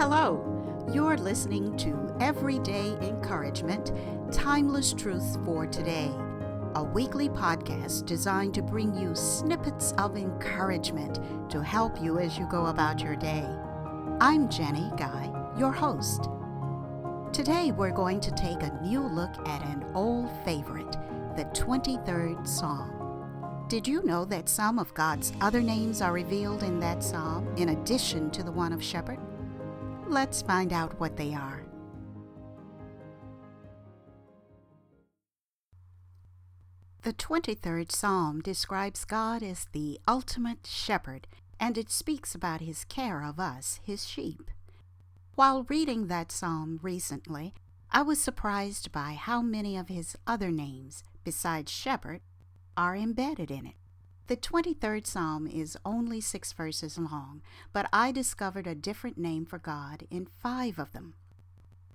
Hello, you're listening to Everyday Encouragement, Timeless Truths for Today, a weekly podcast designed to bring you snippets of encouragement to help you as you go about your day. I'm Jenny Guy, your host. Today we're going to take a new look at an old favorite, the 23rd Psalm. Did you know that some of God's other names are revealed in that psalm in addition to the one of Shepherd? Let's find out what they are. The 23rd Psalm describes God as the ultimate shepherd, and it speaks about his care of us, his sheep. While reading that psalm recently, I was surprised by how many of his other names, besides shepherd, are embedded in it. The 23rd Psalm is only 6 verses long, but I discovered a different name for God in 5 of them.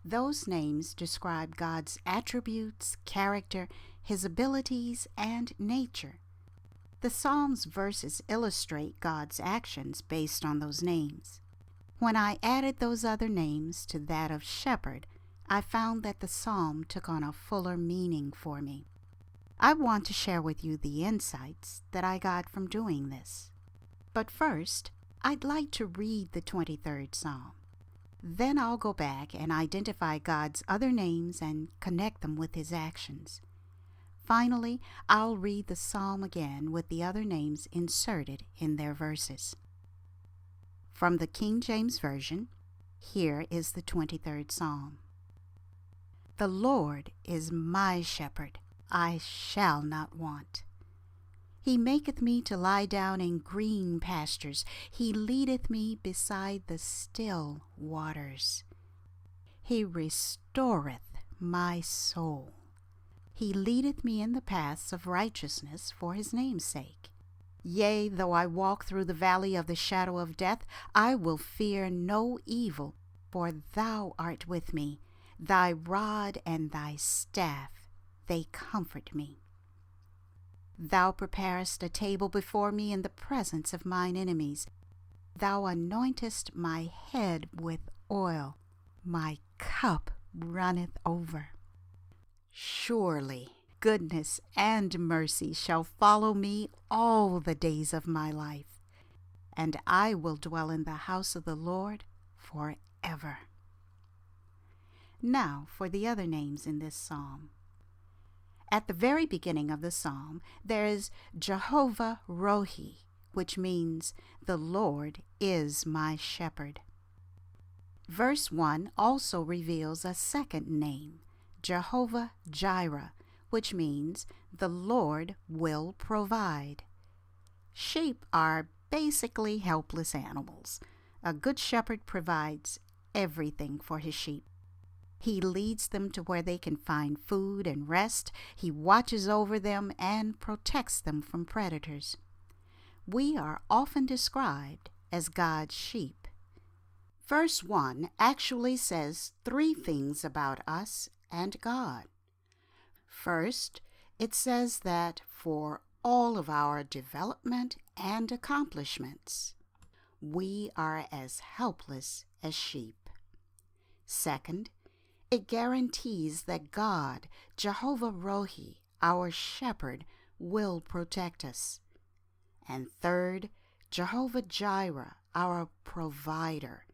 Those names describe God's attributes, character, his abilities, and nature. The Psalm's verses illustrate God's actions based on those names. When I added those other names to that of shepherd, I found that the psalm took on a fuller meaning for me. I want to share with you the insights that I got from doing this. But first, I'd like to read the 23rd Psalm. Then I'll go back and identify God's other names and connect them with his actions. Finally, I'll read the psalm again with the other names inserted in their verses. From the King James Version, here is the 23rd Psalm. The Lord is my shepherd. I shall not want. He maketh me to lie down in green pastures. He leadeth me beside the still waters. He restoreth my soul. He leadeth me in the paths of righteousness for his name's sake. Yea, though I walk through the valley of the shadow of death, I will fear no evil, for thou art with me. Thy rod and thy staff, they comfort me. Thou preparest a table before me in the presence of mine enemies. Thou anointest my head with oil. My cup runneth over. Surely goodness and mercy shall follow me all the days of my life, and I will dwell in the house of the Lord forever. Now for the other names in this psalm. At the very beginning of the psalm, there is Jehovah Rohi, which means the Lord is my shepherd. Verse 1 also reveals a second name, Jehovah Jireh, which means the Lord will provide. Sheep are basically helpless animals. A good shepherd provides everything for his sheep. He leads them to where they can find food and rest. He watches over them and protects them from predators. We are often described as God's sheep. Verse 1 actually says 3 things about us and God. First, it says that for all of our development and accomplishments, we are as helpless as sheep. Second, it guarantees that God, Jehovah Rohi, our shepherd, will protect us. And third, Jehovah Jireh, our provider,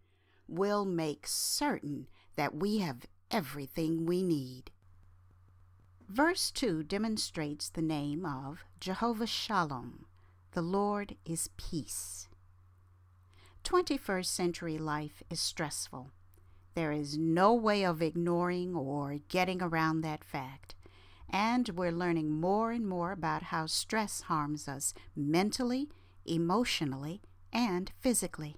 will make certain that we have everything we need. Verse 2 demonstrates the name of Jehovah Shalom, the Lord is peace. 21st century life is stressful. There is no way of ignoring or getting around that fact. And we're learning more and more about how stress harms us mentally, emotionally, and physically.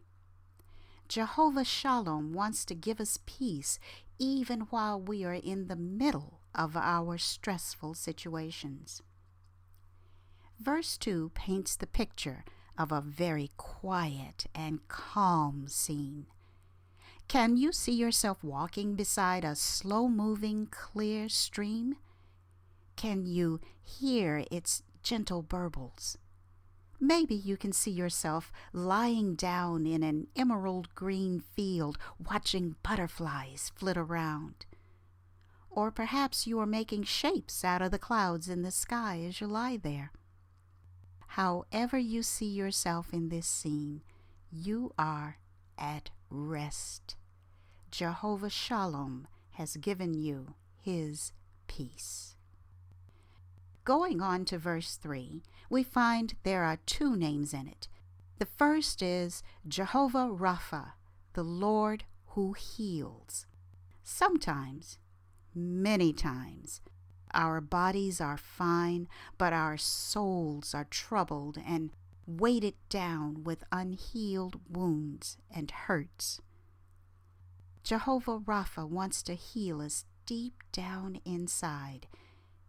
Jehovah Shalom wants to give us peace even while we are in the middle of our stressful situations. Verse 2 paints the picture of a very quiet and calm scene. Can you see yourself walking beside a slow-moving, clear stream? Can you hear its gentle burbles? Maybe you can see yourself lying down in an emerald green field watching butterflies flit around. Or perhaps you are making shapes out of the clouds in the sky as you lie there. However you see yourself in this scene, you are at rest. Jehovah Shalom has given you his peace. Going on to verse 3, we find there are two names in it. The first is Jehovah Rapha, the Lord who heals. Sometimes, many times, our bodies are fine, but our souls are troubled and weighted down with unhealed wounds and hurts. Jehovah Rapha wants to heal us deep down inside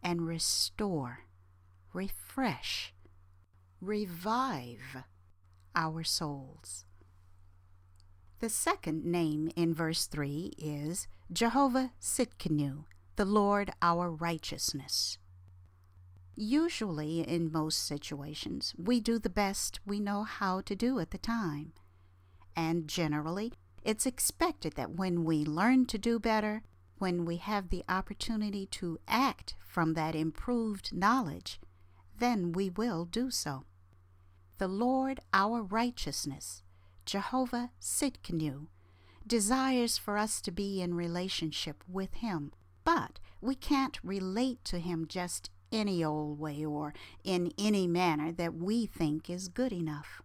and restore, refresh, revive our souls. The second name in verse 3 is Jehovah Tsidkenu, the Lord our righteousness. Usually, in most situations, we do the best we know how to do at the time. And generally, it's expected that when we learn to do better, when we have the opportunity to act from that improved knowledge, then we will do so. The Lord our righteousness, Jehovah Tsidkenu, desires for us to be in relationship with him, but we can't relate to him just any old way or in any manner that we think is good enough.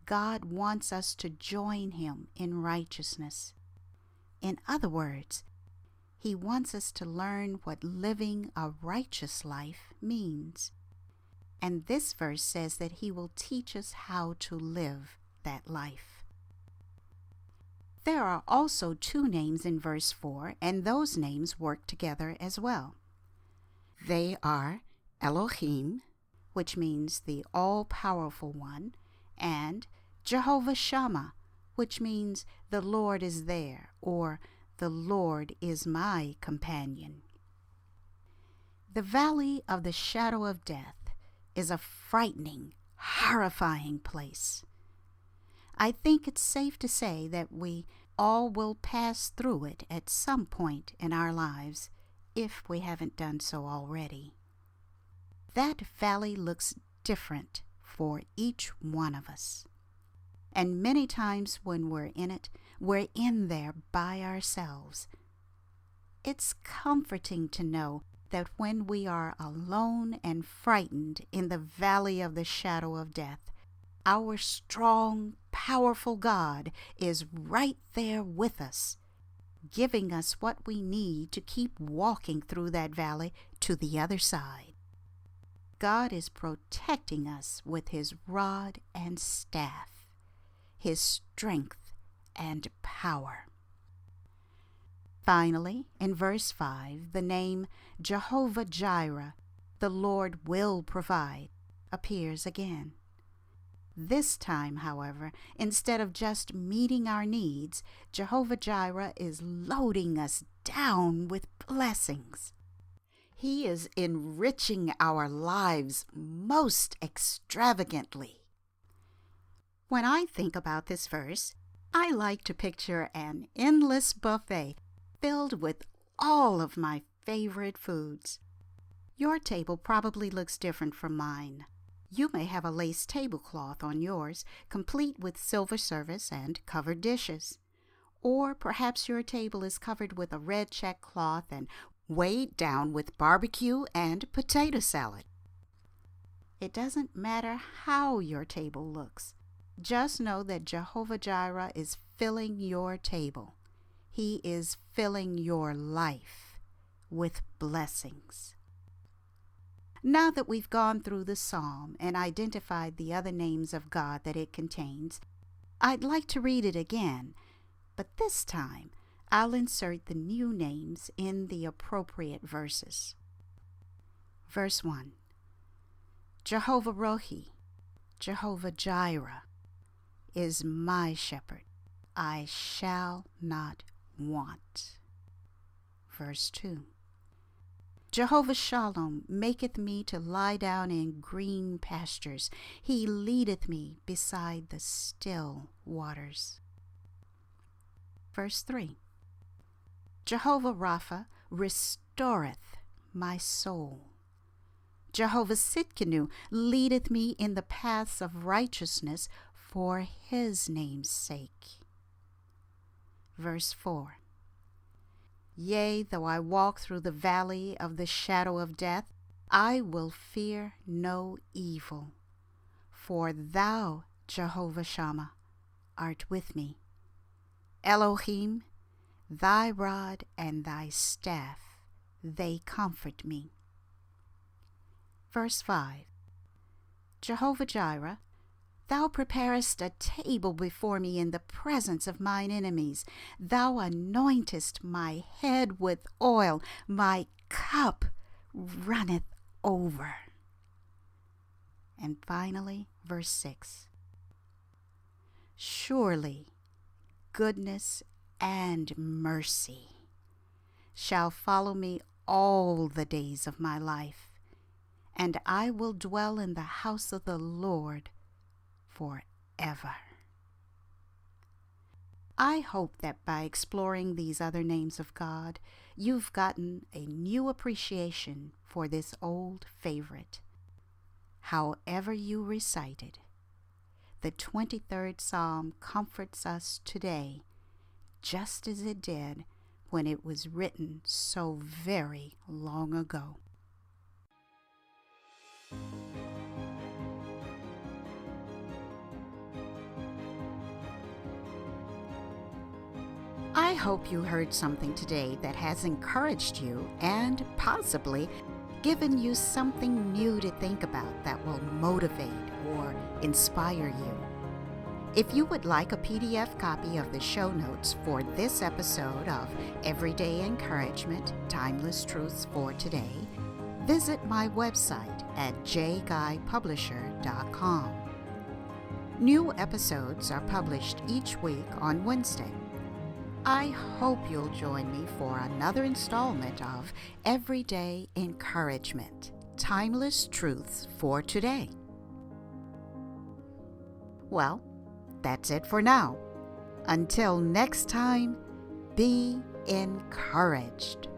God wants us to join him in righteousness. In other words, he wants us to learn what living a righteous life means. And this verse says that he will teach us how to live that life. There are also two names in verse 4, and those names work together as well. They are Elohim, which means the all-powerful one, and Jehovah Shammah, which means the Lord is there, or the Lord is my companion. The valley of the shadow of death is a frightening, horrifying place. I think it's safe to say that we all will pass through it at some point in our lives, if we haven't done so already. That valley looks different for each one of us. And many times when we're in it, we're in there by ourselves. It's comforting to know that when we are alone and frightened in the valley of the shadow of death, our strong, powerful God is right there with us, giving us what we need to keep walking through that valley to the other side. God is protecting us with his rod and staff, his strength and power. Finally, in verse 5, the name Jehovah Jireh, the Lord will provide, appears again. This time, however, instead of just meeting our needs, Jehovah Jireh is loading us down with blessings. He is enriching our lives most extravagantly. When I think about this verse, I like to picture an endless buffet filled with all of my favorite foods. Your table probably looks different from mine. You may have a lace tablecloth on yours, complete with silver service and covered dishes. Or perhaps your table is covered with a red check cloth and weighed down with barbecue and potato salad. It doesn't matter how your table looks. Just know that Jehovah Jireh is filling your table. He is filling your life with blessings. Now that we've gone through the psalm and identified the other names of God that it contains, I'd like to read it again, but this time I'll insert the new names in the appropriate verses. Verse 1. Jehovah Rohi, Jehovah Jireh, is my shepherd. I shall not want. Verse 2. Jehovah Shalom maketh me to lie down in green pastures. He leadeth me beside the still waters. Verse 3. Jehovah Rapha restoreth my soul. Jehovah Sidkenu leadeth me in the paths of righteousness for his name's sake. Verse 4. Yea, though I walk through the valley of the shadow of death, I will fear no evil. For thou, Jehovah Shammah, art with me. Elohim, thy rod and thy staff, they comfort me. Verse 5. Jehovah Jireh, thou preparest a table before me in the presence of mine enemies. Thou anointest my head with oil. My cup runneth over. And finally, verse 6. Surely goodness and mercy shall follow me all the days of my life, and I will dwell in the house of the Lord forever. I hope that by exploring these other names of God, you've gotten a new appreciation for this old favorite. However you recite it, the 23rd Psalm comforts us today, just as it did when it was written so very long ago. I hope you heard something today that has encouraged you and possibly given you something new to think about that will motivate or inspire you. If you would like a PDF copy of the show notes for this episode of Everyday Encouragement, Timeless Truths for Today, visit my website at jguypublisher.com. New episodes are published each week on Wednesday. I hope you'll join me for another installment of Everyday Encouragement, Timeless Truths for Today. Well, that's it for now. Until next time, be encouraged.